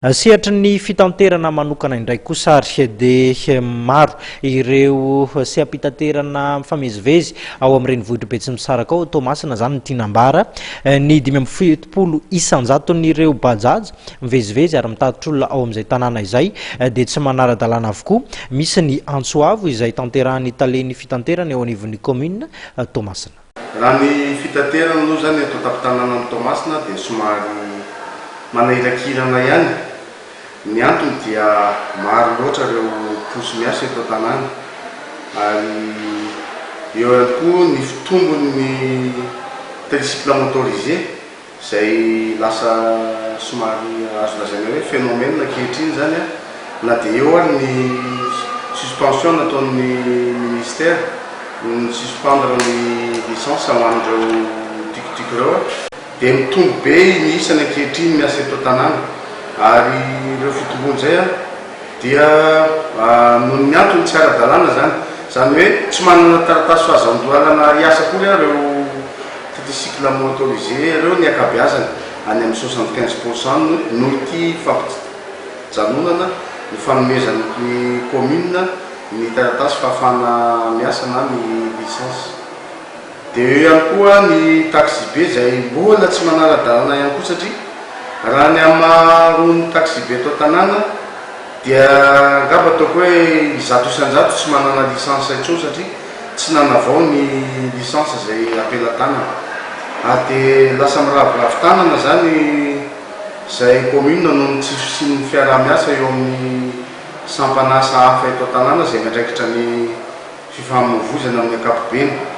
Sehatra ny fitanterana manokana indray kosa ary dia maro ireo seha-pitanterana mifamezivezy ao amin'ny renivohitra Betsimisaraka ao Toamasina zany ny Tinambara ny 570 isanjaton'ireo bajaj mivezivezy ary mitatitra olona ao amin'izay tanàna izay dia tsy manara-dalàna avokoa. Misy ny Antsoavo izay tanterahany talen'ny fitanterana eo anivon'ny commune Toamasina. Raha ny fitanterana aloha zany eto an-tampon-tanànan'ny Toamasina dia somary manairakirana ihany. Ny antony dia maro loatra ireo posy miasa eto an-tanàna ary eo ihany koa ny fitombon'ny tricycle motorisé izay lasa somary azo lazaina hoe phénomène ankehitriny zany na dia eo ary ny suspension nataon'ny ministère ny suspendre ny licence ho an'ireo tuk-tuk ireo dia mitombo be ny isany ankehitriny miasa eto an-tanàna. Ary ireo fitombony zay dia noho ny antony tsy ara-dalàna zany hoe tsy manana taratasy fahazon-dohalana riasa koa ireo tricycle motorisé ireo ny akabeazany any amin'ny 75% noho ity fampijanonana ny fanomezany ny commune ny taratasy fahafahana miasa na ny licence. Dia eo ihany koa ny taxi be izay mbola tsy manara-dalàna ihany koa satria raha ny amarony taxi be eto an-tanàna dia angamba ataoko hoe zato isanjato tsy manana licence intsony satria tsy nanavao ny licence izay apela-tanana dia lasa miravoravin-tanana zany izay commune noho ny tsy fisian'ny fiaraha-miasa eo amin'ny sampanasa hafa eto an-tanàna izay miandraikitra ny fifamoivoizana amin'ny ankapobeny.